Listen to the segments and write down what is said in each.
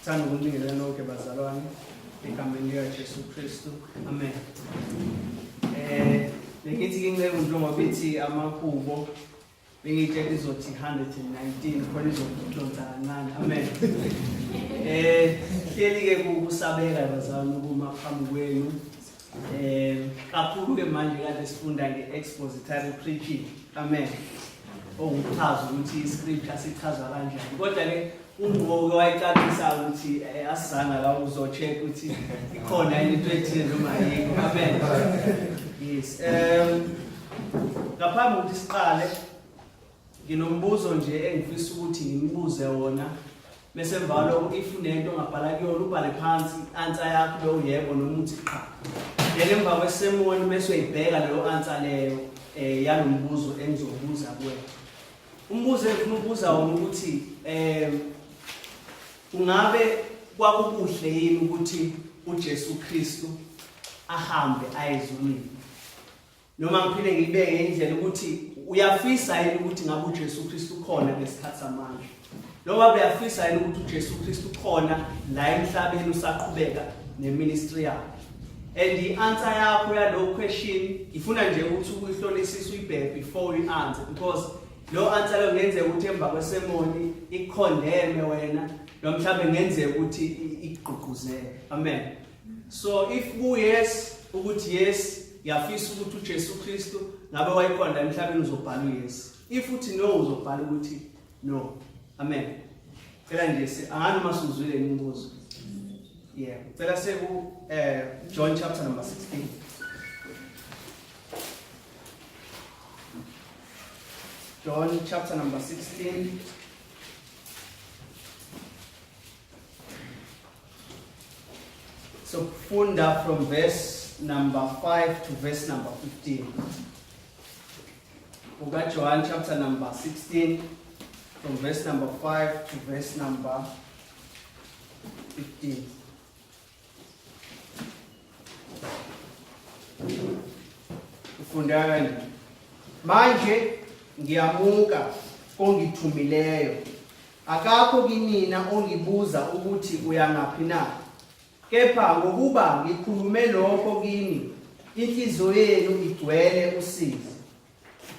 Thanda ukunibingelela nonke bazalwane egameni lika Jesu Kristu. Amen. Bengithi kinqeke njengoba bethi amahubo bengitshela izothi 119 khona izodonsa kancane. Amen. Hleli ke kusabeka bazalwane ukuma phambi kwenu. Kakhulu ke manje kade sifunda nge-expository preaching. Amen. Ukuchaza ukuthi iscripture sichaza kanjani. Kodwa ke umgogo wayicacisa ukuthi asizanga la uzocheck ukuthi ikhona into ethile noma ayikho. Amen. Yes. Ngaphambi ukuthi siqale nginombuzo nje engifisa ukuthi ngimbuze wona. Bese mvalo if unento ongabhala kuyona ubhale phansi answer yakho lo yebo noma uthi cha. Ngeke emva kwesemoni bese uyibheka leyo answer leyo yalombuzo engizobuza kuwe. Umbuzo engifuna ukubuza wona ukuthi ungabe kwakukuhle yini ukuthi uJesu Kristu ahambe ayezulwini? Noma ngiphinde ngibeke indlela ukuthi uyafisa yini ukuthi ngabe uJesu Kristu khona ngesikhathi samanje? Noma uyafisa yini ukuthi uJesu Kristu khona la emhlabeni usaqhubeka neministry yakhe? And the answer yakho yalo question ifuna nje ukuthi uyihlolisise uyibheke before you answer, because lo answer lo ngenzeka ukuthi emva kwesemoni ikondeme wena lo mhlawumbe ngenzeka ukuthi igqugquzele. Amen. So if yes ukuthi yes yafisa ukuthi uJesu Kristu ngabe wayikhonda emhlabeni uzobhala yes. If uthi no uzobhala ukuthi no. Amen. Phela nje angani masuzwile imibuzo. Yeah. Phela seku John chapter number 16. John chapter number 16. So funda from verse number 5 to verse number 15. We got John chapter number 16 from verse number 5 to verse number 15. Ufunda manje ngiyamuka ongithumileyo, akakho kinina ongibuza ukuthi uyangaphi na. Kepha ngokuba ngikhulume lokho kini inhliziyo yenu igcwele usizi.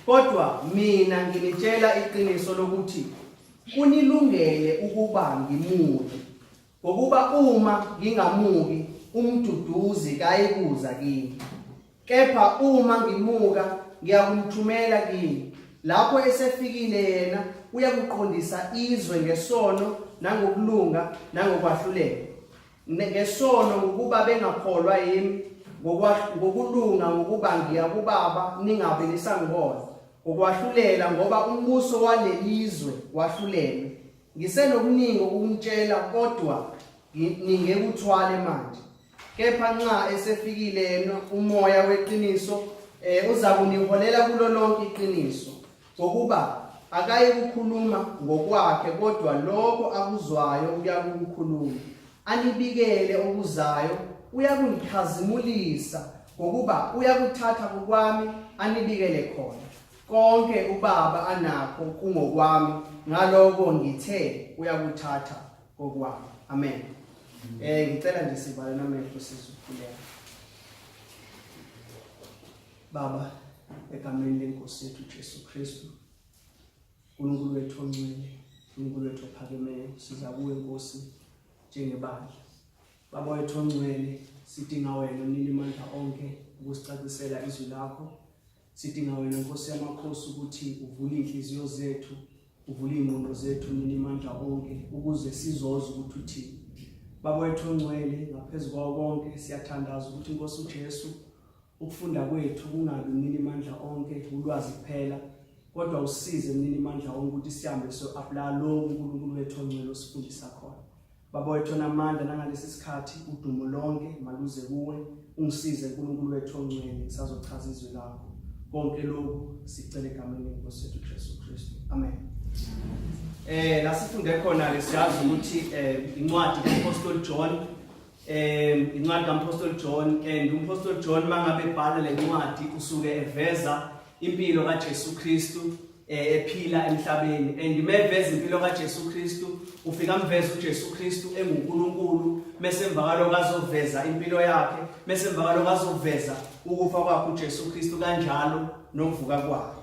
Kodwa mina nginitshela iqiniso lokuthi kunilungele ukuba ngimuke, ngokuba uma ngingamuki umduduzi kayikuza kini. Kepha uma ngimuka ngiyakumthumela kini. Lapho esefikile yena uyakuqondisa izwe ngesono nangokulunga nangokwahlulela. Ngesono ngokuba bengakholwa yimi, ngokulunga ngokuba ngiya kuBaba ningabe nisangibona, ngokwahlulela ngoba umbuso walelizwe wahlulelwe. Ngisenokuningi ukumtshela kodwa ningekuthwale manje. Kepha nxa esefikile yena umoya weqiniso uza kuniholela kulo lonke iqiniso, ngokuba akayi kukhuluma ngokwakhe kodwa lokho akuzwayo uyakukhuluma. Anibikele okuzayo uyakunikhazimulisa, ngokuba uyakuthatha kwami anibikele khona. Konke uBaba anakho kungokwami, ngaloko ngithe uyakuthatha kokwami. Amen. Ngicela nje sibale namehlo sizukulela. Baba, egameni lenkosi yethu Jesu Kristu, uNkulunkulu wethu ongcwele, uNkulunkulu wethu ophakemeyo, siza kuwe Nkosi njengebandla. Baba wethu ongcwele, sidinga wena nini amandla onke ukusicacisela izwi lakho. Sidinga wena Nkosi yamakhosi ukuthi uvule inhliziyo zethu, uvule ingqondo zethu nini amandla onke ukuze sizoze ukuthi uthini. Baba wethu ongcwele, ngaphezulu kwawo konke siyathandaza ukuthi Nkosi uJesu ukufunda kwethu kungabi nini amandla onke ulwazi kuphela, kodwa usize nini amandla onke ukuthi sihambe so-apply lo uNkulunkulu wethu ongcwele osifundisa khona. Baba wethu namandla nangalesi sikhathi udumo lonke maluze kuwe, ungisize uNkulunkulu wethu ongcwele sazochaza izwi lakho. Konke lokhu sicela egameni lenkosi yethu Jesu Kristu. Amen. La sifunde khona le siyazi ukuthi incwadi kaApostle John, incwadi kaApostle John, and uApostle John mangabe ebhala le ncwadi usuke eveza impilo kaJesu Kristu ephila emhlabeni. And meveza impilo kaJesu Kristu ufika mveza uJesu Kristu enguNkulunkulu, mase emvakalo kazoveza impilo yakhe, mase emvakalo kazoveza ukufa kwakhe uJesu Kristu kanjalo nokuvuka kwakhe.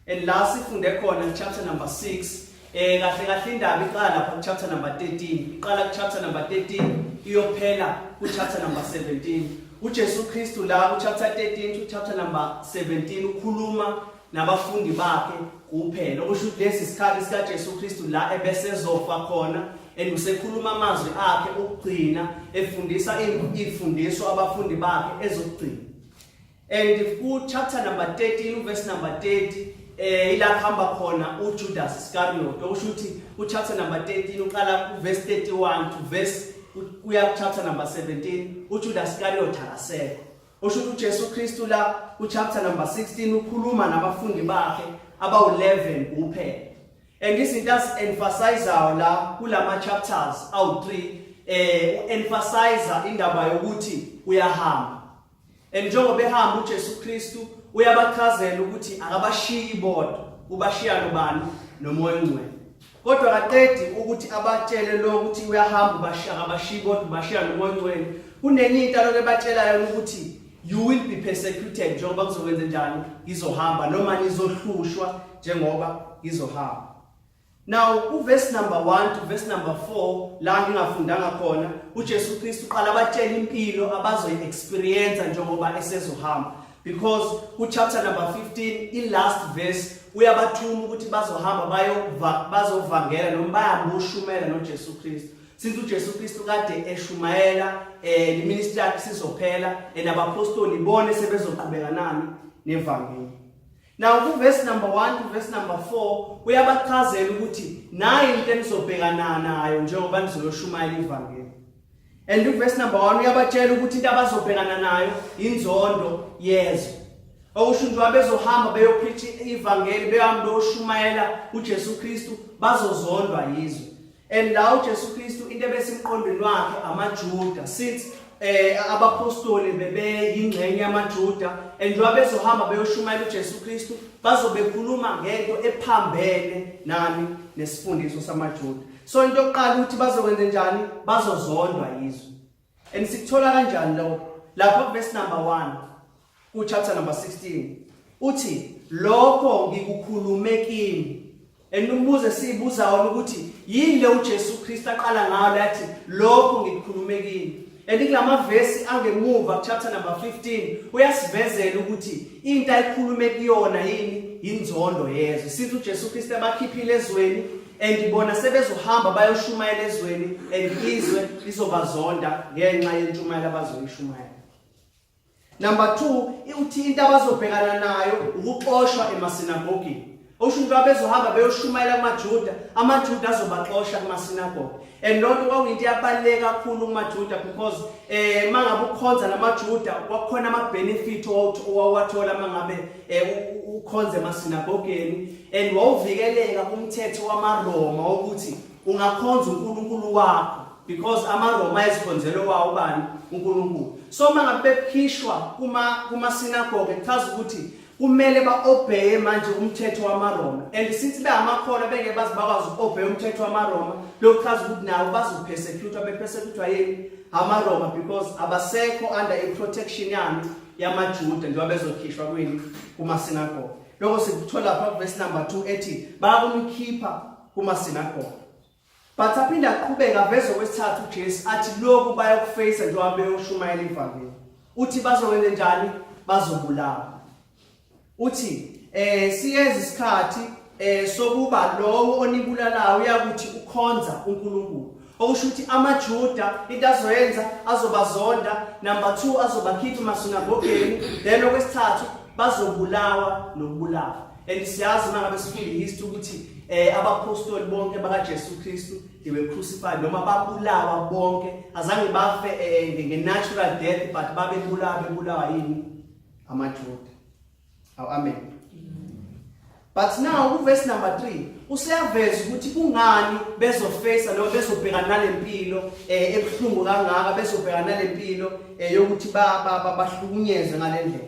And last sifunde khona chapter number 6 kahle kahle indaba iqala lapha chapter number 13, iqala chapter number 13 iyophela ku chapter number 17. uJesu Kristu la ku chapter 13 to chapter number 17 ukhuluma nabafundi bakhe kuphela. Okusho ukuthi lesi isikhathi sika Jesu Kristu la ebese zofa khona and usekhuluma amazwi akhe okugcina efundisa imfundiso abafundi bakhe ezokugcina. And ku chapter number 13 verse number 30 ila khamba khona uJudas Iscariot. Okusho ukuthi ku chapter number 13 uqala ku verse 31 to verse kuya chapter number 17 uJudas Iscariot akasekho. Okusho ukuthi uJesu Kristu la ku chapter number 16 ukhuluma nabafundi bakhe abawu11 kuphela. And izinto emphasize la kulama chapters awu3 emphasize indaba yokuthi uyahamba. And njengoba behamba uJesu Kristu uyabachazela ukuthi akabashiyi bodwa, ubashiya nobani? Nomoya oNgcwele. Kodwa kaqedi ukuthi abatshele lo ukuthi uyahamba akabashiyi bodwa ubashiya nomoya oNgcwele. Kunenye into aloke batshelayo ukuthi you will be persecuted njengoba kuzokwenza njani ngizohamba noma nizohlushwa njengoba ngizohamba. Now ku verse number 1 to verse number 4 la ngingafundanga khona uJesu Kristu uqala abatshela impilo abazoyi experience njengoba esezohamba, because ku chapter number 15 i last verse uyabathuma ukuthi bazohamba bazovangela noma bayambushumela noJesu Kristu. Since uJesu Kristu kade eshumayela iministry yakhe sizophela abapostoli bone sebezoqhubeka nani nevangeli. Now ku verse number 1 to verse number 4 uyabachazela ukuthi nayi into enizobhekana nayo njengoba nizoyoshumayela ivangeli. And ku verse number 1 uyabatshela ukuthi into abazobhekana nayo inzondo yezwe. Okusho nje abezohamba beyopreach ivangeli behamba uyoshumayela uJesu Kristu bazozondwa yizwe. And la uJesu Kristu into ebesimqondweni wakhe amaJuda, since abapostoli bebeyingxenye yamaJuda and njengoba bezohamba beyoshumayela uJesu Kristu bazobekhuluma ngento ephambene nani nesifundiso samaJuda. So into yokuqala ukuthi bazokwenza njani? Bazozondwa yizwe. And sikuthola kanjani lo? Lapha verse number 1 ku chapter number 16 uthi lokho ngikukhulume kimi. Enumbuze sibuzayo ukuthi yini le uJesu Kristu aqala ngayo lathi lokho ngikukhulume kimi. Kulama verse angemuva chapter number 15 uyasivezela ukuthi into ayikhulume kuyona yini inzondo yezwe. Sithi uJesu Kristu abakhiphile ezweni and bona sebezohamba bayoshumayela ezweni and izwe lizobazonda ngenxa yentshumayelo abazoyishumayela. Number 2 uthi into abazobhekana nayo ukuxoshwa emasinagogini. Okusho ukuthi abezohamba beyoshumayela amaJuda azobaxosha kumasinagoge. And lokho kwakuyinto yabaleka kakhulu kumaJuda because mangabe ukhonza namaJuda kwakhona ama benefit owathola mangabe ukhonza emasinagogeni and wawuvikeleka kumthetho wamaRoma ukuthi ungakhonza uNkulunkulu wakho because amaRoma ayizikhonzelo wawo bani? uNkulunkulu. So mangabe bekhishwa kumasinagoge kuchaza ukuthi kumele ba-obey manje umthetho wamaRoma. And since beyamakholwa bengeke bazi bakwazi uku-obey umthetho wamaRoma, lokho chaza ukuthi nawo bazopersecutwa bepersecutwa yini? AmaRoma, because abasekho under i-protection yami yamaJuda njengoba bezokhishwa kwini? Kumasinagoge. Lokho sikuthola lapha verse number 2 ethi bayakumkhipha kumasinagoge. But aphinda aqhubeka verse wesithathu uJesu athi lokhu bayakufeyisa njengoba beyoshumayela ivangeli. Uthi bazokwenza njani? Bazobulawa. Uthi siyeza isikhathi sokuba lowo onibulalayo uyakuthi ukhonza uNkulunkulu. Okusho ukuthi amaJuda into azoyenza azobazonda, number 2 azobakhipha emasinagogeni, then okwesithathu bazobulawa nokubulawa. And siyazi mangabe sifunda history ukuthi abapostoli bonke bakaJesu Kristu they were crucified noma babulawa bonke, azange bafe nge-natural death but bebulawa yini? AmaJuda. Amen. But now verse number 3 useyaveza ukuthi kungani bezofacea noma bezobhekana nalempilo ebuhlungu kangaka, bezobhekana nalempilo yokuthi bahlukunyezwe ngalendlela.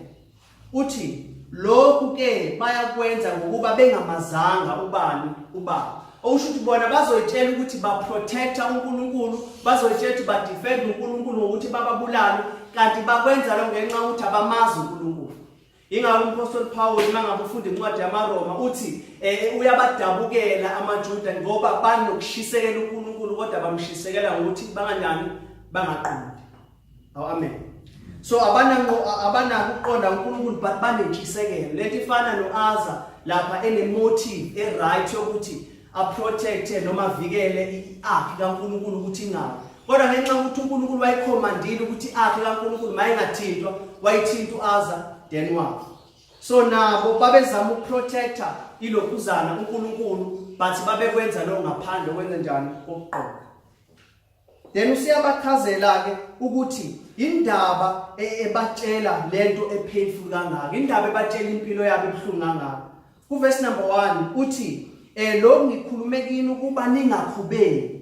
Uthi lokhu ke bayakwenza ngokuba bengamazanga ubaba. Okusho ukuthi bona bazoyitshela ukuthi ba-protecta uNkulunkulu, bazoyitshela ukuthi ba-defend uNkulunkulu ngokuthi bababulale, kanti bakwenza lokho ngenxa yokuthi abamazi uNkulunkulu. Ingakho uMpostoli Paul mangabe ufunda incwadi yamaRoma uthi uyabadabukela amaJuda ngoba banokushisekela uNkulunkulu kodwa bamshisekela ngokuthi bangaqondi. Amen. So abanako ukuqonda uNkulunkulu but banentshisekelo. Lento ifana noAza lapha ene-motive e-right yokuthi a-protecte noma avikele i-ark kaNkulunkulu ukuthi ingawi. Kodwa ngenxa yokuthi uNkulunkulu wayikhomandile ukuthi i-ark kaNkulunkulu mayingathintwa, wayithinta uAza then wafa. So nabo babezama ukuprotecta ilokhuzana uNkulunkulu but babekwenza lokho ngaphandle kwenze njani kokuqonda. Then usiyabachazela ke ukuthi indaba ebatshela lento epainful kangaka, indaba ebatshela impilo yabo ebuhlungu kangaka. Ku verse number 1 uthi lo ngikhulume kini ukuba ningakhubeki.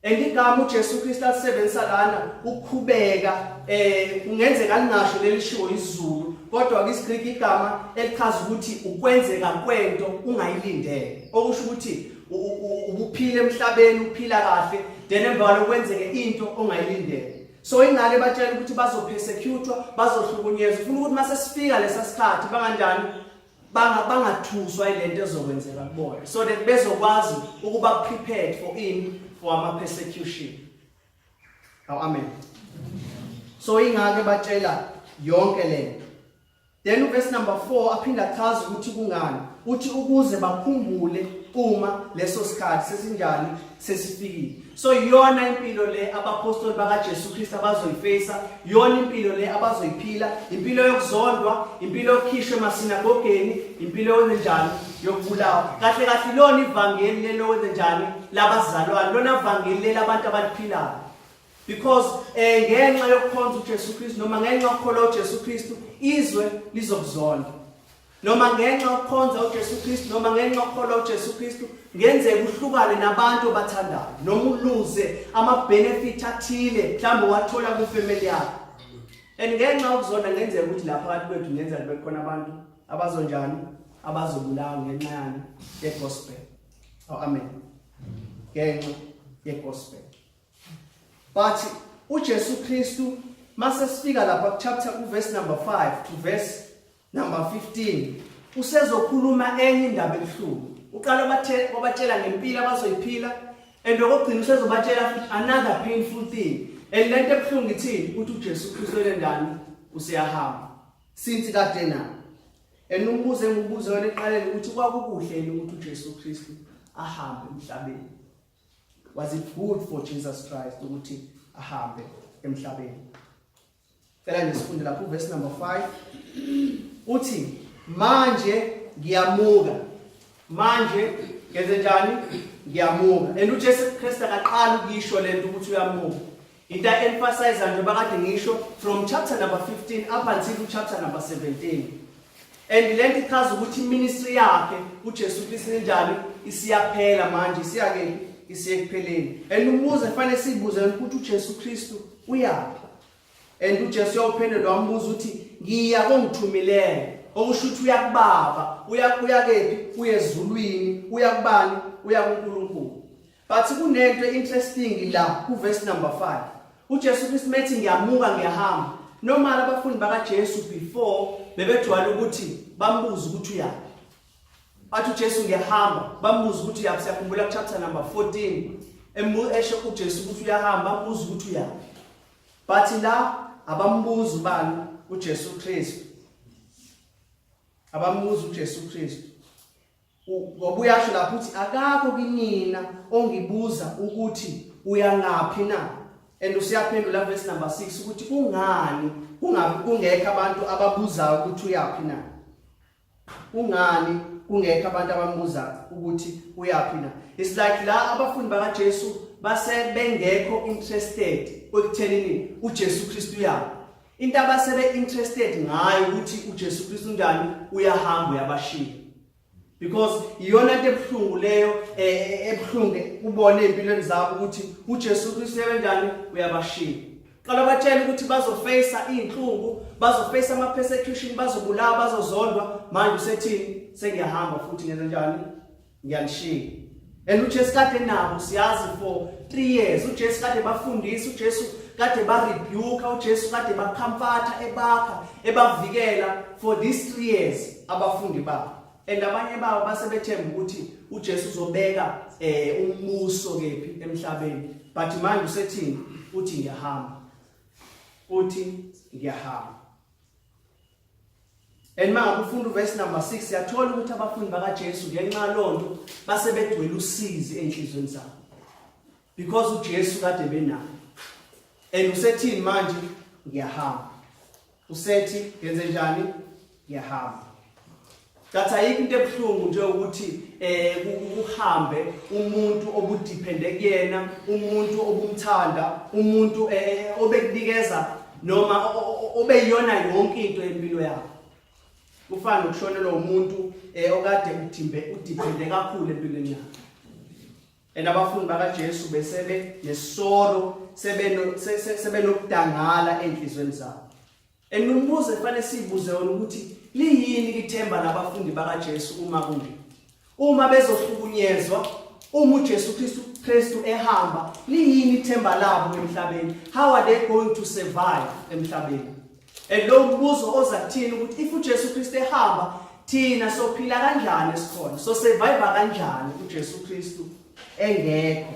Igama uJesu Kristu alisebenzisa lana ukukhubeka kungenzeka lingasho lelishiwo isiZulu, kodwa kwiGreek igama elichaza ukuthi ukwenzeka kwento ungayilindele. Okusho ukuthi ubuphile emhlabeni, uphila kahle, then emva lokwenzeke into ongayilindele. So ingane batshela ukuthi bazopersecutwa, bazohlukunyezwa. Ufuna ukuthi mase sifika lesa sikhathi banganjani bangathuswa ilento ezokwenzeka kubona, so that bezokwazi ukuba prepared for ama persecution. Amen. So ingake batshela yonke lento. Then verse number 4 aphinda achaza ukuthi kungani, uthi ukuze bakhumbule uma leso sikhathi sesinjani sesifikile. So yona impilo le abapostoli bakaJesu Kristu abazoyifacea, yona impilo le abazoyiphila, impilo yokuzondwa, impilo yokukhishwa emasinagogeni, impilo yokwenzenjani yokubulawa. Kahle kahle lona ivangeli lelo kwenzenjani labazalwane, lona ivangeli labantu abaphilayo. Because ngenxa yokukhonza uJesu Kristu noma ngenxa yokukholwa uJesu Kristu izwe lizokuzonda. Noma ngenxa yokukhonza uJesu Kristu noma ngenxa yokukholwa uJesu Kristu ngenzeka uhlukane nabantu obathandayo noma uluze ama-benefit athile mhlawumbe wathola kwifamily yakho. And ngenxa yokuzonda ngenzeka ukuthi lapha phakathi kwethu ngenzeka kube khona abantu abazonjani abazobulawa ngenxa yani yegospel. Amen. Ngenxa yegospel. But uJesu Kristu mase sifika lapha chapter verse number 5 to verse number 15 usezokhuluma enye indaba ebuhlungu. Uqala wabatshela ngempilo abazoyiphila, and okugcina usezobatshela futhi another painful thing. And lento ebuhlungu ithini ukuthi uJesu Kristu elendani useyahamba since kade na. And umbuzo engibuza wena eqaleni ukuthi kwakukuhle yini ukuthi uJesu Kristu ahambe emhlabeni? Was it good for Jesus Christ ukuthi ahambe emhlabeni? Cela nisifunde lapho verse number 5 uthi manje ngiyamuka, manje ngenzenjani ngiyamuka. And uJesu Kristu akaqala ukisho lento ukuthi uyamuka. Into emphasize nje bakade ngisho from chapter number 15 up until chapter number 17. And lento ichaza ukuthi ministry yakhe uJesu Kristu enjani isiyaphela manje, isiyake isiyekupheleni. And umuze fanele sibuze ukuthi uJesu Kristu uyaphi. And uJesu uyawuphendula wambuza uthi ngiya kongithumileyo. Okusho ukuthi uya kuBaba, uya kephi? Uya ezulwini, uya kubani? Uya kuNkulunkulu. But kunento interesting la ku verse number 5. uJesu Kristu methi ngiyamuka ngiyahamba. Normal abafundi bakaJesu before bebejwayele ukuthi bambuza ukuthi uyaphi. Athi uJesu ngiyahamba, bambuza ukuthi uyaphi. Siyakhumbula ku chapter number 14 esho uJesu ukuthi uyahamba, bambuza ukuthi uyaphi. But la abambuza ubani? uJesu Kristu. Abambuza uJesu Kristu. Ngobuyasho lapho uthi akakho kinina ongibuza ukuthi uyangaphi na. And usiyaphendula verse number 6 ukuthi kungani kungekho abantu ababuzayo ukuthi uyaphi na. Kungani kungekho abantu abambuza ukuthi uyaphi na. It's like la abafundi bakaJesu base bengekho interested ekuthenini uJesu Kristu uyaphi. Into abasebe interested ngayo ukuthi uJesu Kristu njani uyahamba uyabashiya. Because iyona into ebuhlungu leyo ebuhlungu ubone empilweni zabo ukuthi uJesu Kristu ebenjani uyabashiya. qala batshela ukuthi bazofacea inhlungu, bazofacea ama persecution, bazobulawa, bazozondwa. Manje usethini? Sengiyahamba futhi ngenza njani? Ngiyanishiya. And uJesu kade nabo siyazi for 3 years. uJesu kade bafundisa, uJesu kade ba rebuke, uJesu kade ba comforta, ebakha, ebavikela for these 3 years abafundi babo. And abanye babo basebethemba ukuthi uJesu uzobeka umbuso kephi emhlabeni. But manje usethini? Uthi ngiyahamba. Uthi ngiyahamba. And manje ufunda uverse number 6 yathola ukuthi abafundi bakaJesu ngenxa lonto basebegcwele usizi enhlizweni zabo. Because uJesu kade benayo. And usethini manje? Ngiyahamba. Usethi ngenze njani? Ngiyahamba. That ayikho into ebuhlungu nje ukuthi uhambe umuntu obudepende kuyena, umuntu obumthanda, umuntu obekunikeza noma obeyiyona yonke into empilo yakho. Ufana nokushonelwa umuntu okade udepende kakhulu empilweni yakho. And abafundi bakaJesu besebe nesoro, sebenokudangala enhlizweni zabo. And umbuzo efanele sibuze wona ukuthi liyini ithemba labafundi bakaJesu uma kunje? Uma bezohlukunyezwa, uma uJesu Kristu ehamba, liyini ithemba labo emhlabeni? How are they going to survive emhlabeni? And lo mbuzo ozakuthini ukuthi if uJesu Kristu ehamba, thina sophila kanjani esikhona? So survive kanjani uJesu Kristu engekho?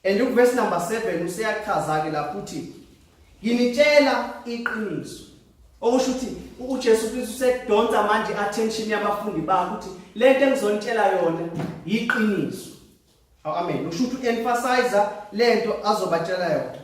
And uverse number 7 useyachaza ke lapho uthi nginitshela iqiniso. Okusho ukuthi uJesu Kristu usedonsa manje attention yabafundi bakhe ukuthi lento engizonitshela yona yiqiniso. Amen. Usho ukuthi emphasize lento azobatshela yona.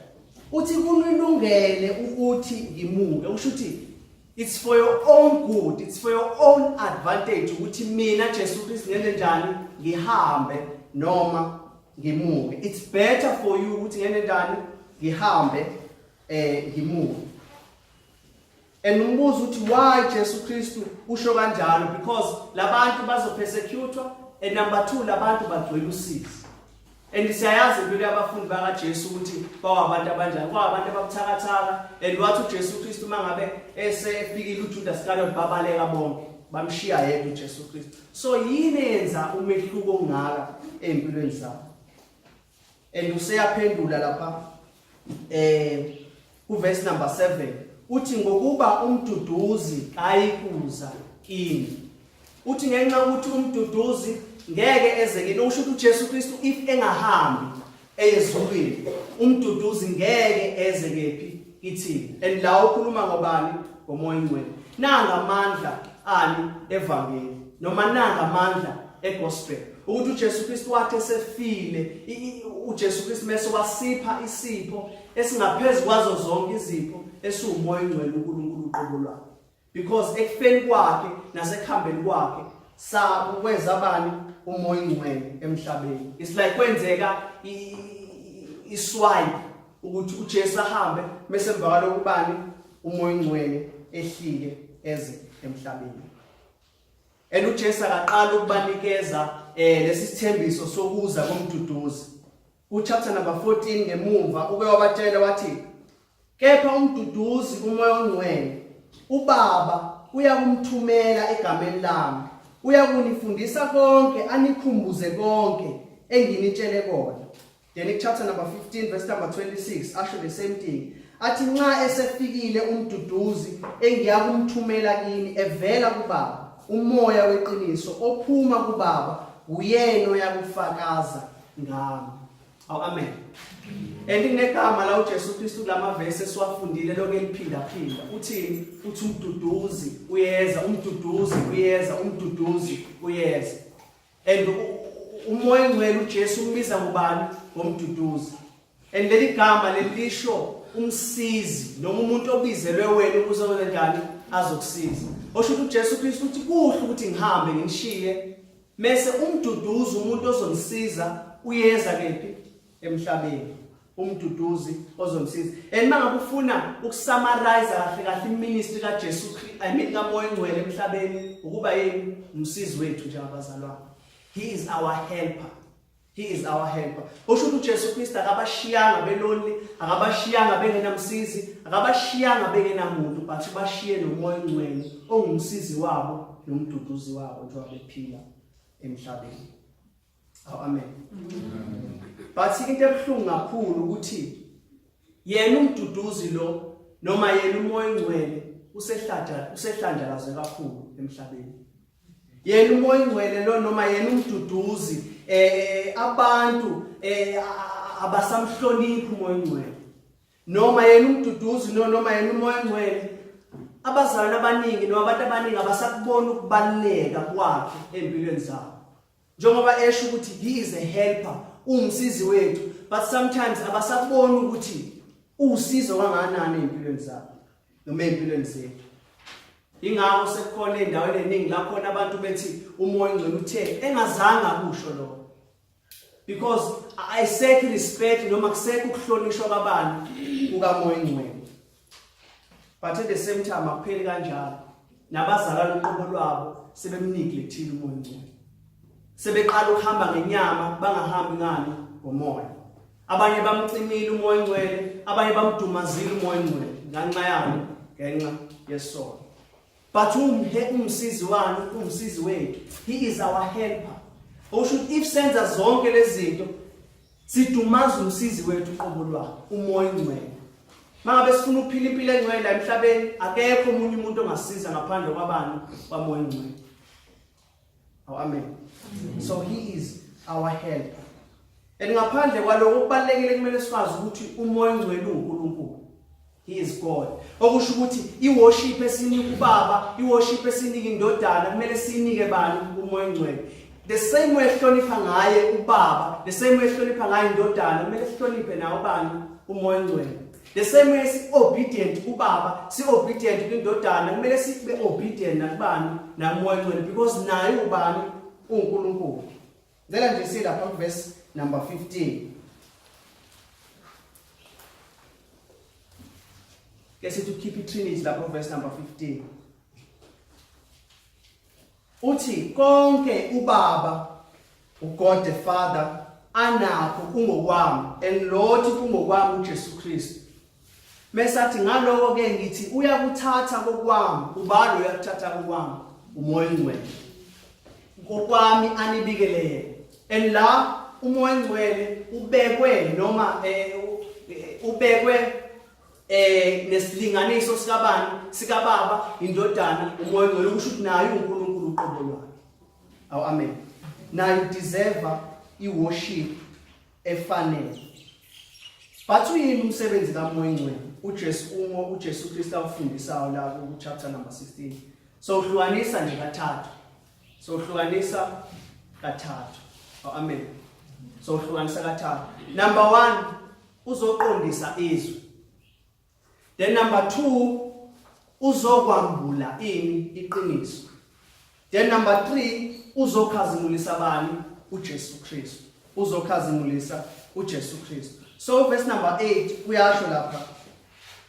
Uthi kunilungele ukuthi ngimuke. Usho ukuthi it's for your own good, it's for your own advantage ukuthi mina Jesu Kristu ngenze njani ngihambe noma ngimuke. It's better for you ukuthi ngenze njani ngihambe ngimuke. And umbuzo uthi why Jesu Kristu usho kanjalo? Because labantu bazopersecutwa, and number 2 labantu bagcwele usizi. And siyayazi impilo yabafundi bakaJesu ukuthi bawabantu abanjani, kwabantu ababuthakathaka. And wathi uJesu Kristu mangabe esefikile uJudas Iscariot babaleka bonke, bamshiya yedwa uJesu Kristu. So yini yenza umehluko ongaka empilweni zabo? And useyaphendula lapha uverse number 7 uthi ngokuba umduduzi ayikuza kini. Uthi ngenxa ukuthi umduduzi ngeke eze kini. Usho ukuthi uJesu Kristu if engahambi ezulwini, umduduzi ngeke eze kephi kithini. And la ukhuluma ngobani? Ngomoya Oyingcwele. Nanga amandla ani evangeli noma nanga amandla egospel. Ukuthi uJesu Kristu wathi esefile, uJesu Kristu mase wasipha isipho esingaphezulu kwazo zonke izipho esiumoya Oyingcwele uNkulunkulu uqobo lwakhe. Because ekufeni kwakhe nasekuhambeni kwakhe sakwenza abani umoya Oyingcwele emhlabeni. It's like kwenzeka iswipe ukuthi uJesu ahambe bese emva lokubani umoya Oyingcwele ehlike eze emhlabeni. And uJesu akaqala ukubanikeza lesithembiso sokuza komduduzi. Chapter number 14 ngemuva uke wabatshela wathi kepha umduduzi umoya Oyingcwele uBaba uyakumthumela egameni lami, uyakunifundisa konke, anikhumbuze konke enginitshele kona. Then chapter number 15 verse number 26 asho the same thing. Athi nxa esefikile umduduzi engiyakumthumela kini evela kuBaba, umoya weqiniso ophuma kuBaba, uyena oyakufakaza ngami. Amen. And inegama la uJesu Kristu lama verse esiwafundile lokho eliphinda phinda. Uthini? Uthi umduduzi uyeza, umduduzi uyeza, umduduzi uyeza. And umoya Oyingcwele uJesu umbiza ngubani? Ngomduduzi. And leli gama lelisho umsizi noma umuntu obizelwe wena ukuze wenze njani azokusiza. Osho ukuthi uJesu Kristu uthi kuhle ukuthi ngihambe ngishiye mase umduduzi umuntu ozongisiza uyeza kephi emhlabeni. Umduduzi ozomsiza. And mangabe ufuna ukusummarize kahle kahle iministry kaJesu Kristu, kaMoya Oyingcwele emhlabeni ukuba yini umsizi wethu njengabazalwane. He is our helper. He is our helper. Osho uJesu Kristu akabashiyanga belonely, akabashiyanga bengenamsizi, akabashiyanga bengenamuntu, but ubashiye nomoya ongcwele ongumsizi wabo nomduduzi wabo njengoba bephila emhlabeni. Amen. But into ebuhlungu kakhulu ukuthi yena umduduzi lo noma yena umoya ongcwele usehlandalaze kakhulu emhlabeni. Yena umoya ongcwele lo noma yena umduduzi abantu abasamhloniphi umoya ongcwele. Noma yena umduduzi noma yena umoya ongcwele abazalwane abaningi noma abantu abaningi abasakubona ukubaluleka kwakhe empilweni zabo. Njengoba esho ukuthi he is a helper, umsizi wethu, but sometimes abasakubona ukuthi usizo kangakanani empilweni zabo noma empilweni zethu. Ingakho sekukhona endaweni eningi lapho abantu bethi umoya ongcwele uthe engazange akusho lokho. Because ayisekho respect noma kusekho ukuhlonishwa kwabantu kukamoya ongcwele. But at the same time akupheli kanjalo. Nabazalwane uqobo lwabo sebemneglectile umoya ongcwele. Sebeqala ukuhamba ngenyama bangahambi ngani ngomoya. Abanye bamcimile umoya ongcwele, abanye bamdumazile umoya ongcwele ngenxa yabo, ngenxa yesono. But umsizi wani, umsizi wethu, he is our helper. Osho if senza zonke lezi zinto sidumaza umsizi wethu uqobo lwakhe umoya ongcwele. Mangabe sifuna ukuphila impilo engcwele la emhlabeni akekho umunye umuntu ongasiza ngaphandle kwabantu bamoya ongcwele. Amen. So he is our helper. And ngaphandle kwaloko kubalekile kumele sikwazi ukuthi umoya ongcwele uNkulunkulu. He is God. Okusho ukuthi iworship esinika uBaba, iworship esinika indodana kumele sinike bani umoya ongcwele. The same way sihlonipha ngaye uBaba, the same way sihlonipha ngaye indodana kumele sihloniphe nawo bani umoya ongcwele. The same way si obedient kuBaba, si obedient kwindodana kumele sibe obedient nakubani namoya ongcwele because naye ubani uNkulunkulu. Ngicela nje siye lapha verse number 15. Guess to keep it Trinity lapha verse number 15. Uthi konke uBaba uGod the Father anakho kungokwami and Lord kungokwami uJesu Kristu. Mesathi ngaloko ke ngithi uyakuthatha kokwami, ubalo uyakuthatha kokwami umoya ongcwele. Kokwami anibikele and la umoya ongcwele ubekwe noma ubekwe nesilinganiso sikababa indodana umoya ongcwele kusho ukuthi naye uNkulunkulu uqobo lwakhe. Amen. Naye deserve iworship efanele. But uyini umsebenzi kamoya ongcwele? uJesu Kristu afundisayo la ku chapter number 16. So uhlukanisa nje kathathu. Amen. So uhlukanisa kathathu. Number 1 uzoqondisa izwi. Then number 2 uzokwambula iqiniso. Then number 3 uzokhazimulisa bani uJesu Kristu. Uzokhazimulisa uJesu Kristu. So verse number 8 uyasho lapha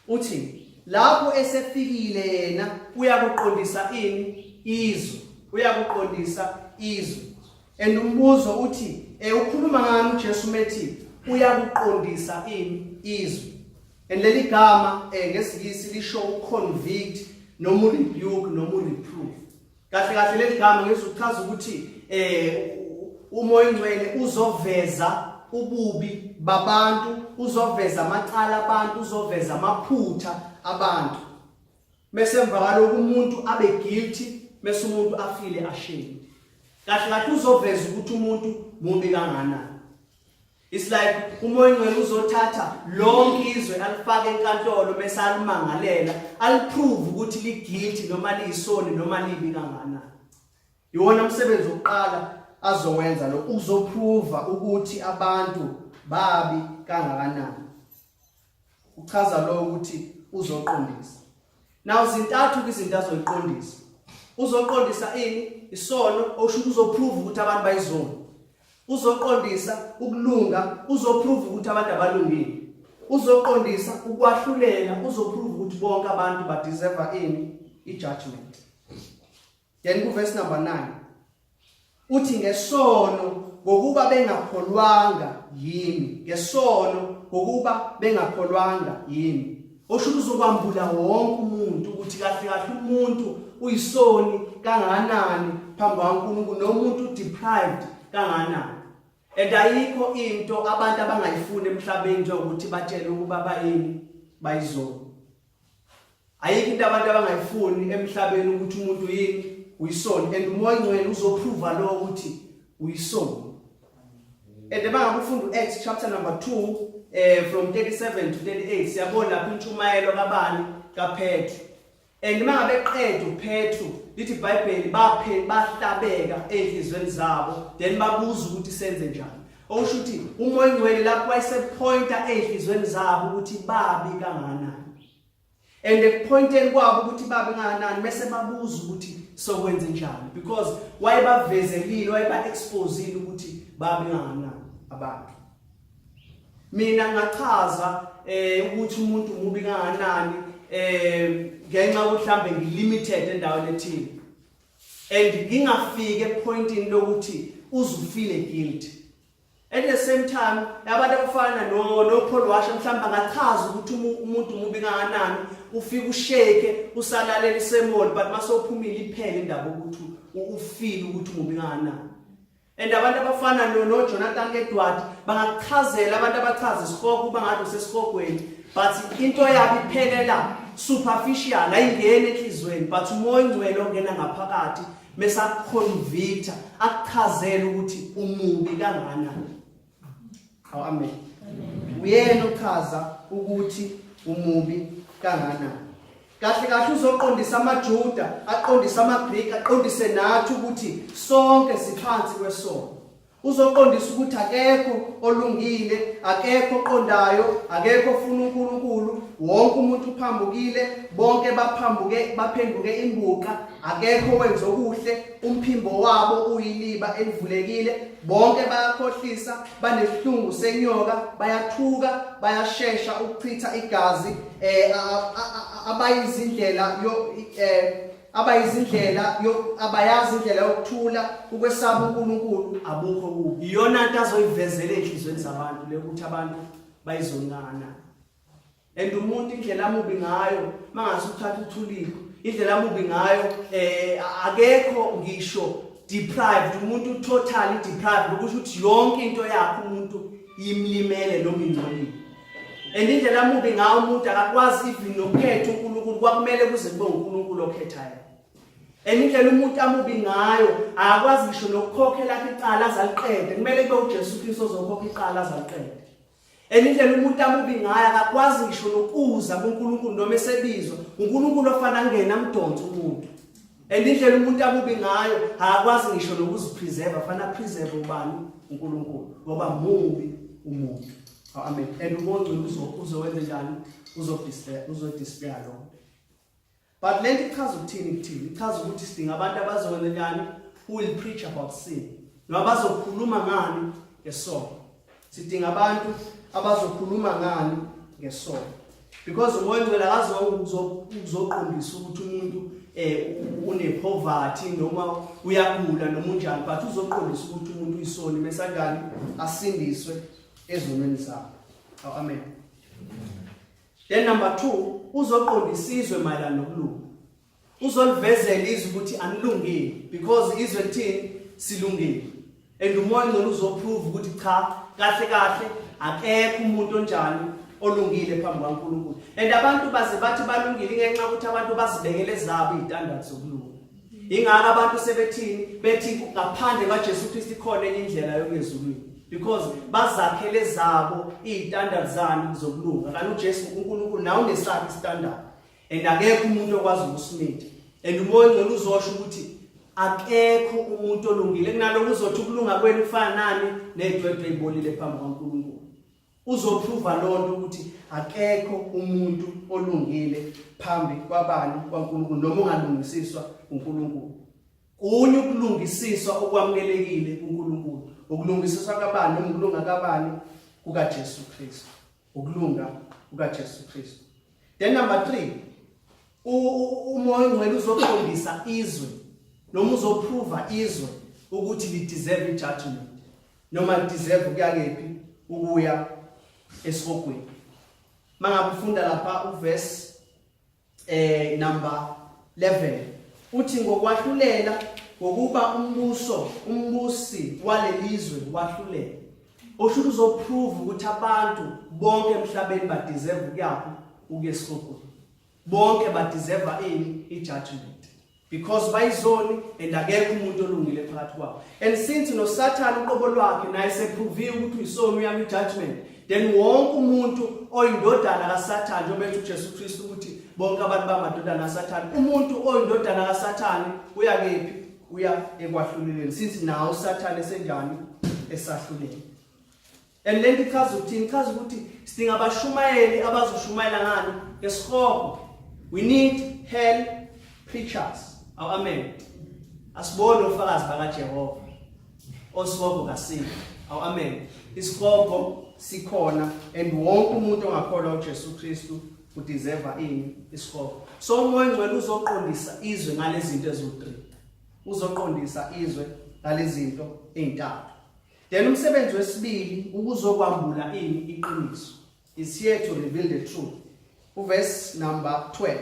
uthi lapho esefikile yena uyakuqondisa izwi. Uyakuqondisa izwi. And umbuzo uthi ukhuluma ngani uJesu methi uyakuqondisa izwi. And leli gama ngesingisi lisho uconvict noma rebuke noma reprove. Kahle leli gama ngezochaza ukuthi umoya ongcwele uzoveza ububi babantu, uzoveza amacala abantu, uzoveza amaphutha abantu. Mase emva kwalokho umuntu abe guilty, mase umuntu afile ashamed. Kahle uzoveza ukuthi umuntu mubi kanganani. It's like umoya ongcwele uzothatha lonke izwe alifake enkantolo bese alimangalela, aliprove ukuthi li-guilty noma liyisoni noma libi kanganani. Iwona umsebenzi oqala azowenza lo, uzoprove ukuthi abantu babi kangakanani. Uchaza lo ukuthi uzoqondisa. Now zintathu izinto azoyiqondisa. Uzoqondisa isono, osho uzoprove ukuthi abantu bayizona. Uzoqondisa ukulunga, uzoprove ukuthi abantu abalungile. Uzoqondisa ukwahlulela, uzoprove ukuthi bonke abantu ba deserve i-judgment. Then ku verse number 9. uthi ngesono ngokuba bengakholwanga yimi, ngesono ngokuba bengakholwanga yimi. Osho uzokwambula wonke umuntu ukuthi kahle kahle umuntu uyisoni kangakanani phambi kwaNkulunkulu nomuntu deprived kangakanani. And ayikho into abantu abangayifuni emhlabeni njengokuthi batshele ukuba bayini bayizona. Ayikho into abantu abangayifuni emhlabeni ukuthi umuntu yini uyisoni, and umoya ongcwele uzoprova lo ukuthi uyisoni. And mangabe ufunda Acts chapter number 2 from 37 to 38 siyabona lapha intshumayelo kabani kaPetru. And mangabe eqeda uPetru lithi iBhayibheli bahlabeka ezinhlizweni zabo then babuza ukuthi senze njani. Okusho ukuthi umoya ongcwele lapho wayesepointa ezinhlizweni zabo ukuthi babi kangakanani. And ekupointeni kwabo ukuthi babi kangakanani bese babuza ukuthi sokwenze njani, because wayebavezelile wayeba-exposile ukuthi babi kangakanani abantu. Mina ngachaza ukuthi umuntu mubi kangakanani ngenxa ukuthi mhlambe ngilimited endaweni ethile, and ngingafike epointini lokuthi uzufile guilty. At the same time abantu abafana no Paul Washer mhlamba ngachaza ukuthi umuntu mubi kangakanani ufika ushake usalalela isemoli but masophumile iphele indaba ukuthi ufile ukuthi mubi kangakanani. And abantu abafana no Jonathan Edward bangachazela abantu abachaza isikhoko kuba ngathi usesikhokweni but into yabo iphelela superficial ayingene enhlizweni, but umoya ongcwele ongena ngaphakathi mesa convicta akuchazela ukuthi umubi kangakanani. Amen. Uyena uchaza ukuthi umubi kangakanani. Kahle kahle uzoqondisa amaJuda, aqondisa amaGreek, aqondise nathi ukuthi sonke siphansi kwesono. Uzoqondisa ukuthi akekho olungile, akekho oqondayo, akekho ofuna uNkulunkulu, wonke umuntu uphambukile, bonke baphenduke imbuqa, akekho wenza okuhle, umphimbo wabo uyiliba elivulekile, bonke bayakhohlisa, baneshlungu senyoka, bayathuka, bayashesha ukuchitha igazi, abayazi indlela yokuthula, ukwesaba uNkulunkulu abukho kubo. Iyona into azoyivezela enhlizweni zabantu le ukuthi abantu bayizonana. And umuntu indlela amubi ngayo mangase uthatha uthulile, indlela amubi ngayo akekho ngisho deprived, umuntu totally deprived ukuthi uthi yonke into yakhe umuntu imlimele noma ingcolile. And indlela amubi ngayo umuntu akakwazi even nokukhetha uNkulunkulu, kwakumele kuze kube uNkulunkulu okhethayo. And indlela umuntu amubi ngayo akakwazi ngisho nokukhokhela icala azaliqede, kumele kube uJesu Kristu ozokhokha icala azaliqede. And indlela umuntu amubi ngayo akakwazi ngisho nokuza kuNkulunkulu noma esebizwa uNkulunkulu ofana angena amdonse umuntu. And indlela umuntu amubi ngayo akakwazi ngisho nokuzipreserve, afana preserve ubani uNkulunkulu ngoba mubi umuntu. Amen. And uMongcwele uzowenza njani? Uzodisplay lo. But lento ichaza ukuthini kuthini? Ichaza ukuthi sidinga abantu abazokwenza njani? Who will preach about sin. Noma bazokhuluma ngani ngesono. Sidinga abantu abazokhuluma ngani ngesono. Because umoya ongcwele akazoqondisa ukuthi umuntu unepoverty noma uyagula noma unjani, but uzoqondisa ukuthi umuntu uyisoni mesangani asindiswe ezonweni zabo. Amen. Then number 2, uzoqondisa izwe mayelana nokulunga. Uzolivezela izwe ukuthi anilungile because izwe lithini silungile. And umoya ongcwele uzoprove ukuthi cha kahle kahle akekho umuntu onjani olungile phambi kwaNkulunkulu. And abantu baze bathi balungile ngenxa ukuthi abantu bazibekele zabo izitandard zokulunga. Ingaka abantu sebethini bethi ngaphandle kaJesu Kristu ikhona enye indlela yokwezulwini, because bazakhele zabo izitandard zani zokulunga. Kanti uJesu uNkulunkulu nawo unesakhe standard, and akekho umuntu okwazi ukusimitha. And umoya ongcwele uzosho ukuthi akekho umuntu olungile kunaloko uzothi ukulunga kwenu kufana nani nedwedwe ebolile phambi kwaNkulunkulu. Uzoprova lonto ukuthi akekho umuntu olungile phambi kwabani kwaNkulunkulu noma ungalungisiswa uNkulunkulu. Kunye ukulungisiswa okwamukelekile kuNkulunkulu, ukulungisiswa kabani noma ukulunga kabani kukaJesu Kristu, ukulunga kukaJesu Kristu. Then number 3, umoya ongcwele uzoqondisa izwe noma uzoprova izwe ukuthi li deserve judgment noma li deserve ukuya kephi ukuya esihogweni. Mangabe ufunda lapha uverse number 11 uthi ngokwahlulela ngokuba umbusi walelizwe kwahlulela. Osho uzoprove ukuthi abantu bonke emhlabeni ba deserve ukuyaphi ukuya esihogweni. Bonke ba deserve i-judgment because bayizoni and akekho umuntu olungile phakathi kwabo. And since no Satan uqobo lwakhe naye seprove ukuthi uyisoni uyami i-judgment, then wonke umuntu oyindodana kaSathane njengoba ethi uJesu Kristu ukuthi bonke abantu bamadodana kaSathane, umuntu oyindodana kaSathane uya kephi? Uya ekwahluleleni. Since now uSathane esenjani? Esahlulele. And lento ichaza ukuthini? Ichaza ukuthi sidinga abashumayeli abazoshumayela ngani? Esihogo. We need hell preachers. Amen. Asibone ufakazi bakaJehova. Osihogo kaSipho. Amen. Isihogo sikhona and wonke umuntu ongakholwa uJesu Kristu udeserve isihogo. So umoya ongcwele uzoqondisa izwe ngalezi zinto ezo3. Uzoqondisa izwe ngalezi zinto ezintathu. Then umsebenzi wesibili ukuzokwambula iqiniso. Is here to reveal the truth. Uverse number 12.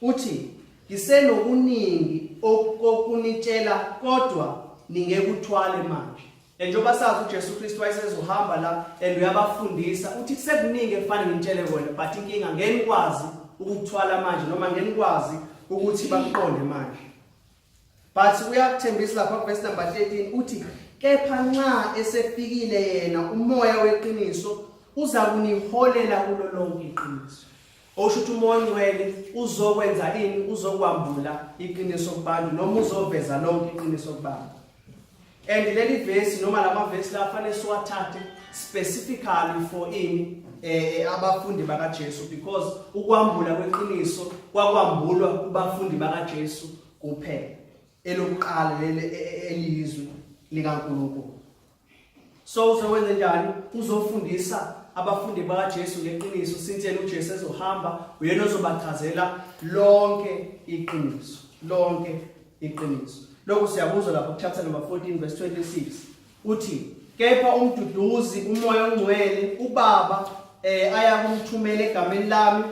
Uthi ngisenokuningi okunitshela kodwa ningekuthwale manje. Njengoba sazi uJesu Kristu wayesezohamba la and uyabafundisa uthi kusekuningi ekufanele ngitshele kona but inkinga ngeke nikwazi ukukuthwala manje noma ngeke nikwazi ukuthi bakuqonde manje. But uyakuthembisa lapha verse number 13 uthi kepha nxa esefikile yena umoya weqiniso uza kuniholela kulo lonke iqiniso. Osho ukuthi umoya ongcwele uzokwenza uzokwambula iqiniso kubantu noma uzoveza lonke iqiniso kubantu. And leli verse noma lama verse la fanele siwathathe specifically for abafundi bakaJesu because ukwambula kweqiniso kwakwambulwa kubafundi bakaJesu kuphela. Elokuqala elizwe likaNkulunkulu. So uzokwenza njani? Uzofundisa abafundi bakaJesu ngeqiniso since yena uJesu ezohamba uyena ozobachazela lonke iqiniso. Lonke iqiniso. Lokho siyabuzwa lapha chapter number 14 verse 26. Uthi kepha umduduzi umoya ongcwele uBaba ayakumthumela egameni lami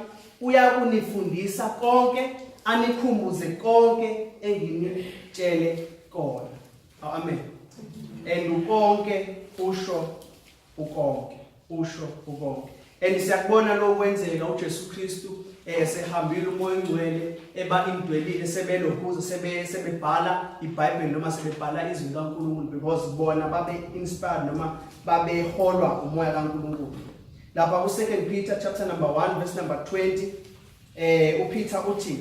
uyakunifundisa konke anikhumbuze konke enginitshele kona. Amen. And ukonke usho ukonke. Usho ukonke. And siyakubona lo kwenzeka uJesu Kristu esehambile umoya ongcwele eba indwelile sebelokhuza sebebhala iBhayibheli noma sebebhala izwi likaNkulunkulu because bona babe inspired noma babeholwa umoya kaNkulunkulu. Lapha ku 2 Peter chapter number 1 verse number 20 uPeter uthi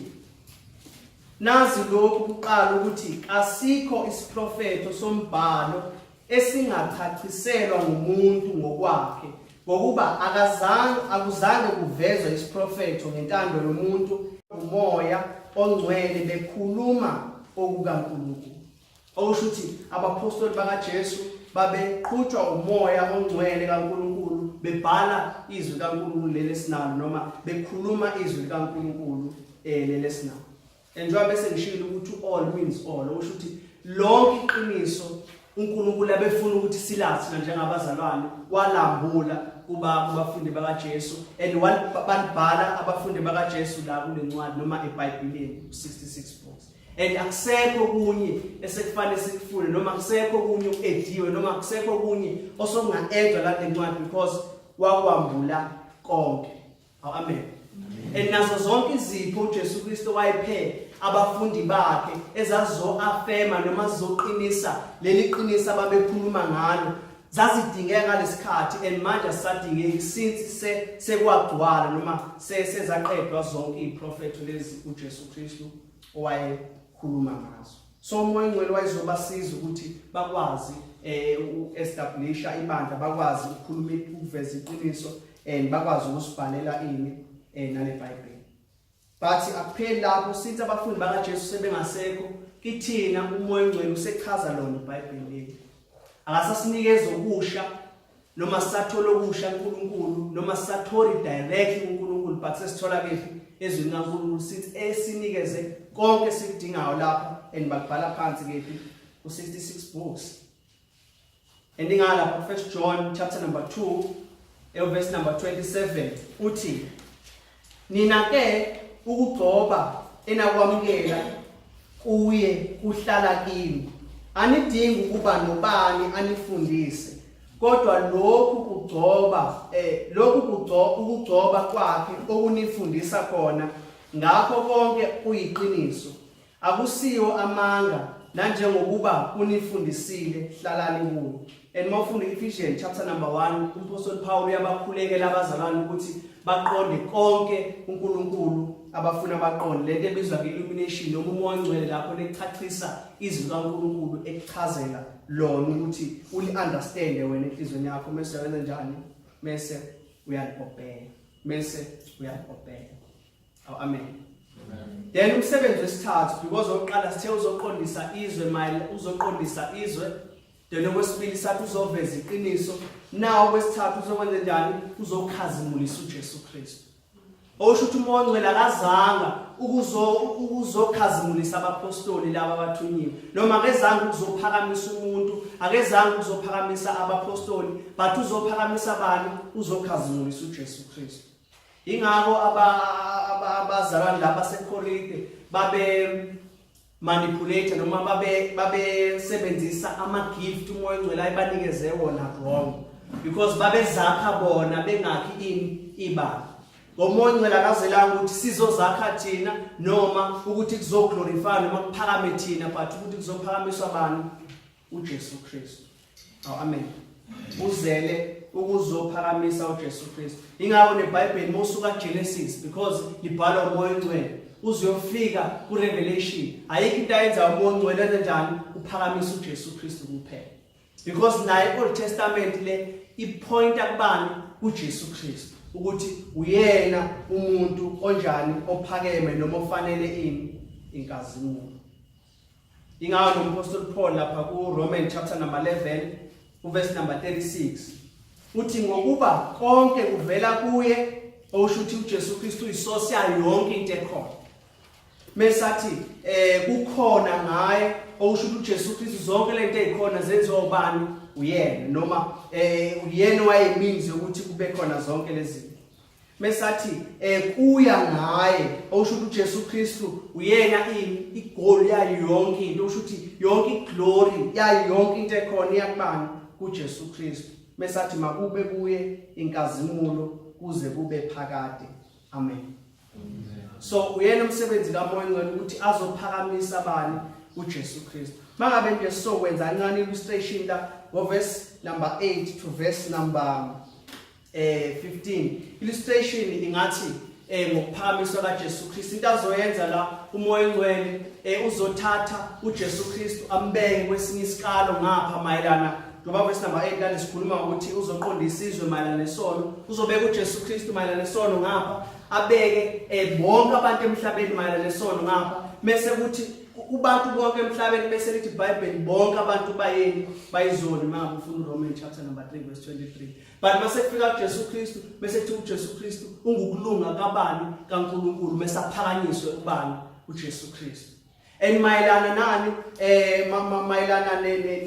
nazi lokhu kuqala ukuthi asikho isiprofeto sombhalo esingachachiselwa ngumuntu ngokwakhe ngokuba akuzange kuvezwe isiprofeto ngentando yomuntu umoya ongcwele bekhuluma okukaNkulunkulu. Okusho ukuthi abapostoli bakaJesu babeqhutshwa umoya ongcwele kaNkulunkulu bebhala izwi kaNkulunkulu lelesinalo noma bekhuluma izwi kaNkulunkulu lelesinalo. Njengoba bese ngishilo ukuthi all means all. Okusho ukuthi lonke iqiniso uNkulunkulu abefuna ukuthi silazi njengabazalwane walambula kubafundi bakaJesu and balibhala abafundi bakaJesu la kule ncwadi noma eBhayibhelini 66 books. And akusekho kunye esekufanele sikufune noma akusekho kunye ukuediwe noma akusekho kunye osonga-edwa la lencwadi because wakwambula konke. Amen. And nazo zonke izipho uJesu Kristu wayephe abafundi bakhe ezazo-afema noma zizoqinisa leli qiniso ababekhuluma ngalo zazidingeka ngalesikhathi and manje asadingeki since sekwagcwala noma sezaqedwa zonke iprofeto lezi uJesu Kristu owayekhuluma ngazo. So umoya ongcwele wayezobasiza ukuthi bakwazi establish ibandla, bakwazi ukukhuluma ukuveza iqiniso and bakwazi ukusibhalela nale Bible. But akupheli lapho since abafundi bakaJesu sebengasekho kithina umoya ongcwele usechaza lona iBhayibheli. Akasasinikeza okusha noma sisathola okusha kuNkulunkulu noma sisatholi directly kuNkulunkulu but sesithola kephi ezweni kaNkulunkulu since esinikeze konke sikudingayo lapha and bakubhala phansi kephi ku-66 books. Endingala 1 John chapter number 2 verse number 27 uthi nina ke ukugcoba enakwamukela kuye kuhlala kini anidingi ukuba nobani anifundise kodwa ukugcoba kwakhe okunifundisa khona ngakho konke kuyiqiniso akusiyo amanga nanjengokuba kunifundisile hlalani kuwo. And mawufunda Ephesians chapter number 1 uMpostoli Paul uyabakhulekela abazalwane ukuthi baqonde konke uNkulunkulu abafuna baqonde lento ebizwa nge-illumination noma umoya ongcwele lapho lechachisa izwi kaNkulunkulu ekuchazela lona ukuthi uli-understande wena enhlizweni yakho mase wenza njani mase uyalipopela amen. Then umsebenzi wesithathu because oqala sithe uzoqondisa izwe then okwesibili sathi uzoveza iqiniso nawo wesithathu uzokwenza njani uzokhazimulisa uJesu Kristu. Osho ukuthi umoya ongcwele akazanga ukuzokhazimulisa abapostoli laba abathunyiwe noma akezange ukuzophakamisa umuntu akezange ukuzophakamisa abapostoli but uzophakamisa bani uzokhazimulisa uJesu Kristu. Ingakho abazalwane lapha seKorinte babe manipulate noma babe sebenzisa ama gift umoya ongcwele ayibanikeze wona wrong because babezakha bona bengakhi ibanga. Ngomoya ongcwele akazelanga ukuthi sizozakha thina noma ukuthi kuzoglorify noma kuphakame thina but ukuthi kuzophakamiswa bani uJesu Kristu. Amen. Uzele ukuzophakamisa uJesu Kristu. Ingakho neBhayibheli mosuka Genesis because libhalwa umoya ongcwele uziyofika kuRevelation ayikho into ayenza umoya ongcwele kanjani uphakamisa uJesu Kristu kuphela because naye Old Testament le ipointa kubani uJesu Kristu ukuthi uyena umuntu onjani ophakeme noma ofanele inkazimulo. Ingakho noMpostoli Paul lapha kuRoman chapter number 11 verse number 36 uthi ngokuba konke kuvela kuye osho ukuthi uJesu Kristu isource yayo yonke into ekhona. Mesathi kukhona ngaye osho ukuthi uJesu Kristu zonke lento ezikhona zenziwa ubani uyena noma uyena wayemeans ukuthi kube khona zonke lezi zinto. Mesathi kuya ngaye osho ukuthi uJesu Kristu uyena igoal yayo yonke into osho ukuthi yonke iglory yayo yonke into ekhona iyakubani kuJesu Kristu. Mesathi makube kuye inkazimulo kuze kube phakade. Amen. So uyena umsebenzi kaMoya ongcwele ukuthi azophakamisa bani uJesu Kristu. Mangabe nje sokwenza kancane illustration la verse number 8 to verse number 15. Illustration ingathi ngokuphakamiswa kaJesu Kristu into azoyenza la umoya ongcwele uzothatha uJesu Kristu ambeke kwesinye isikalo ngapha mayelana ngoba verse number 8 la sikhuluma ukuthi uzoqondisa izwe mayelana nesono uzobeka uJesu Kristu mayelana nesono ngapha abeke bonke abantu emhlabeni mayelana nesono ngapha bese kuthi kubantu bonke emhlabeni bese lithi iBhayibheli bonke abantu bayizoni mangabe ufuna uRoman chapter number 3 verse 23 but mase kufika kuJesu Kristu bese kuthi uJesu Kristu ungukulunga kabani kaNkulunkulu bese aphakanyiswe ubani uJesu Kristu. And mayelana nani mayelana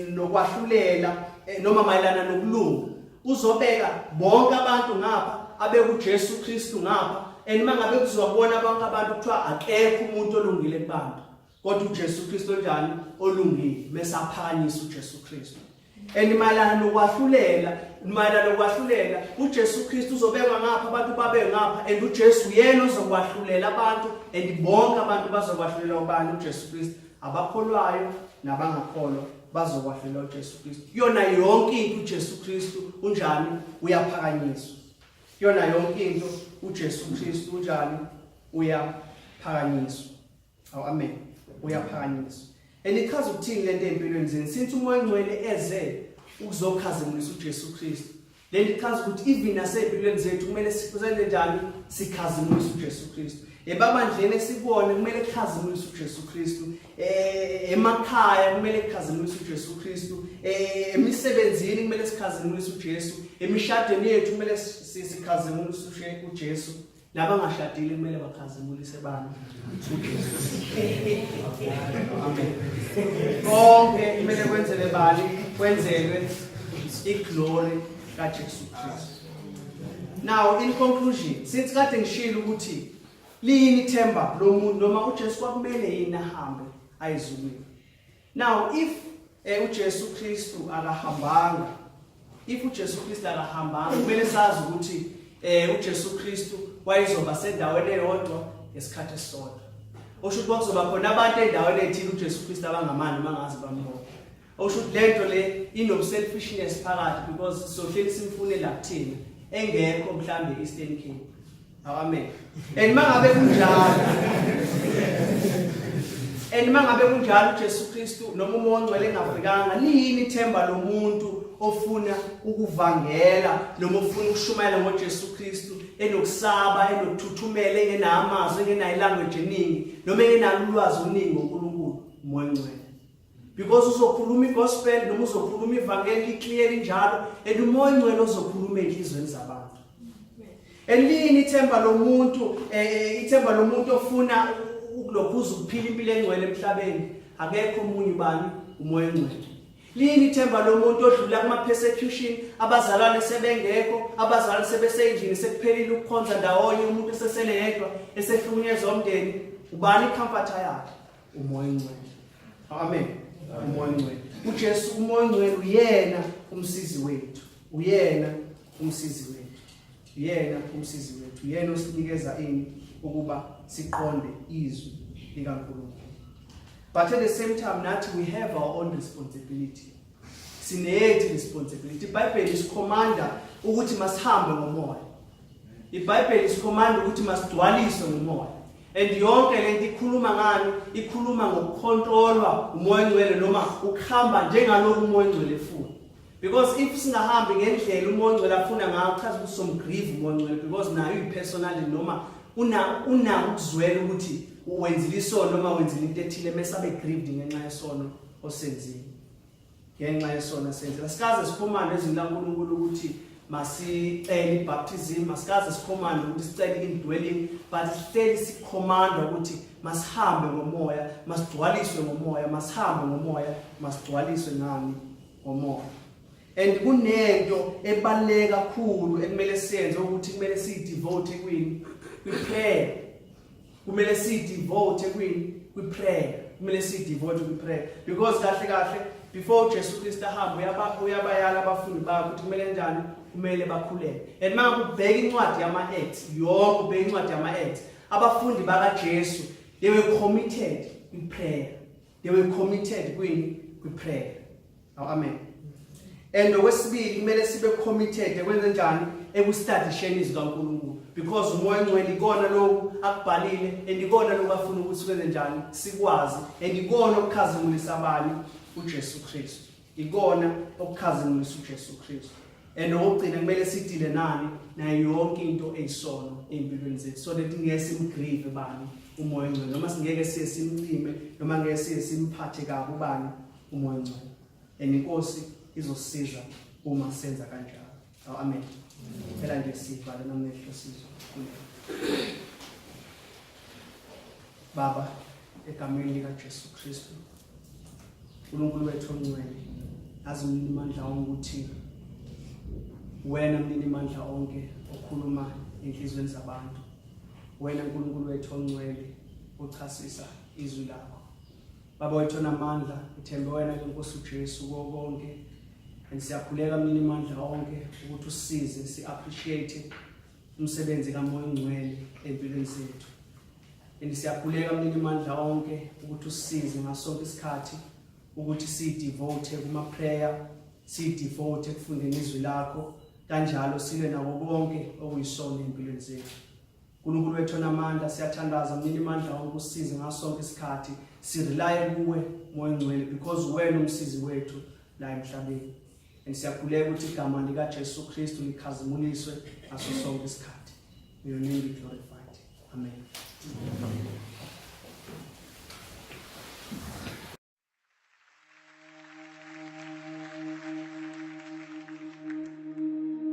nokwahlulela noma mayelana nokulunga uzobeka bonke abantu ngapha abeke uJesu Kristu ngapha and mangabe kuzobona bonke abantu kuthiwa akekho umuntu olungile kubantu kodwa uJesu Kristu onjani olungile bese aphakanyisa uJesu Kristu. And mayelana nokwahlulela uJesu Kristu uzobeka ngapha abantu babe ngapha and uJesu yena uzokwahlulela abantu and bonke abantu bazokwahlulela ubani uJesu Kristu abakholwayo nabangakholwa bazokwahlulela uJesu Kristu. Yona yonke into uJesu Kristu unjani uyaphakanyiswa. Yona yonke into uJesu Kristu unjani uyaphakanyiswa. Amen. Uyaphakanyiswa. And ichaza ukuthini lento empilweni zeni since umoya ongcwele eze ukuzokhazimulisa uJesu Kristu. Lento ichaza ukuthi even nasempilweni zethu kumele sizenze njani sikhazimulisa uJesu Kristu. Ebabandleni sibone kumele kukhazimulisa uJesu Kristu. Emakhaya kumele kukhazimulisa uJesu Kristu. Emisebenzini kumele sikhazimulisa uJesu. Emishadweni yethu kumele sikhazimulisa uJesu. nabangashadile kumele bakhazimulise bani amen konke kumele kwenzele bani kwenzelwe iglory kaJesu Kristu. Now in conclusion, since kade ngishilo ukuthi liyini ithemba lomuntu noma uJesu kwakumele yini ahambe ayizulwini. Now if uJesu Kristu akahambanga, kumele sazi ukuthi uJesu Kristu wayezoba sendaweni eyodwa ngesikhathi esisodwa. Osho ukuthi kuzoba khona abantu endaweni ethile uJesu Kristu abangamani mangazi bambona. Osho ukuthi lento le ino selfishness phakathi because sohleli simfunela kuthina engekho mhlambe Eastern Cape. Amen. And mangabe kunjalo uJesu Kristu noma umoya ongcwele engafikanga liyini ithemba lomuntu ofuna ukuvangela noma ofuna ukushumayela ngoJesu Kristu enokusaba enokuthuthumela engenamazwi engenayo language eningi noma engenalo ulwazi oluningi ngoNkulunkulu umoya ongcwele. Because uzokhuluma igospel noma uzokhuluma ivangeli clear njalo umoya ongcwele uzokhuluma enhlizweni zabantu. Elini ithemba lomuntu ofuna ukulokhuza ukuphila impilo engcwele emhlabeni akekho umunye ubani umoya ongcwele. Lini ithemba lomuntu odlula kuma persecution abazalwane sebengekho abazalwane sebesendlini sekuphelile ukukhonza ndawonye umuntu esesele yedwa esehlukunyezwa umndeni ubani comforter yakhe umoya ongcwele. Amen. Umoya ongcwele uJesu umoya ongcwele uyena umsizi wethu uyena umsizi wethu uyena osinikeza ini ukuba siqonde izwi likaNkulunkulu. But at the same time nathi we have our own responsibility. Sineyethu responsibility. iBhayibheli isikhomanda ukuthi masihambe ngomoya. iBhayibheli isikhomanda ukuthi masigcwaliswe ngomoya. And yonke lento ikhuluma ngani? Ikhuluma ngokucontrolwa umoya ongcwele noma ukuhamba njengalokho umoya ongcwele efuna. Because if singahambi ngendlela umoya ongcwele afuna ngayo chaza ukuthi somgrieve umoya ongcwele because nayo ipersonally noma una ukuzwela ukuthi wenzile isono noma wenzile into ethile mesabe grieved ngenxa yesono osenzile. Ngenxa yesono senzile. Sikaze siphumane ezini laNkulunkulu ukuthi masicele ibaptism, masikaze sikhomanda ukuthi sicele indwelling, but still sikhomanda ukuthi masihambe ngomoya, masigcwaliswe ngomoya, masihambe ngomoya, masigcwaliswe ngani ngomoya. And kunento ebaleka kakhulu ekumele siyenze ukuthi kumele sidevote kwi-prayer. Kumele sidevote kwi-prayer. Kumele sidevote kwi-prayer because kahle before Jesu Kristu ahamba uyabayala abafundi bakhe ukuthi kumele njani kumele bakhuleke. And manje ubheka incwadi yama-Acts yonke ubheka incwadi yama-Acts abafundi bakaJesu they were committed in prayer. They were committed kwi-prayer. Amen. And okwesibili kumele sibe committed ekwenze njani ekustudisheni izwi kaNkulunkulu because umoya ongcwele ikona lokhu akubhalile and ikona lokhu afuna ukuthi sikwenze njani sikwazi and ikona okukhazimulisa abani uJesu Kristu. Ikona okukhazimulisa uJesu Kristu. And okugcina kumele sidile nani nayo yonke into eyisono empilweni zethu so that ngeke simgrieve bani umoya ongcwele noma singeke siye simcime noma ngeke siye simphathe kabi ubani umoya ongcwele. And inkosi izosiza uma senza kanjalo. Amen. Phela nje sibhala namehlo sizwe. Baba egameni likaJesu Kristu uNkulunkulu wethu ongcwele azimini amandla onke ukuthi wena mnini amandla onke okhuluma enhlizweni zabantu. Wena uNkulunkulu wethu ongcwele uchasisa izwi lakho. Baba wethu onamandla uthembe wena kuNkosi uJesu konke. And siyakhuleka mnini amandla onke ukuthi usize si-appreciate umsebenzi kaMoya ongcwele empilweni zethu. And siyakhuleka mnini amandla onke ukuthi usize ngasonke isikhathi ukuthi sidevote kuma-prayer, sidevote ekufundeni izwi lakho, kanjalo silwe nako konke okuyisono empilweni zethu. uNkulunkulu wethu onamandla siyathandaza mnini amandla onke usize ngasonke isikhathi sirely kuwe Moya ongcwele because wena umsizi wethu la emhlabeni. And siyakhuleka ukuthi igama likaJesu Kristu likhazimuliswe ngaso sonke isikhathi. May your name be glorified. Amen.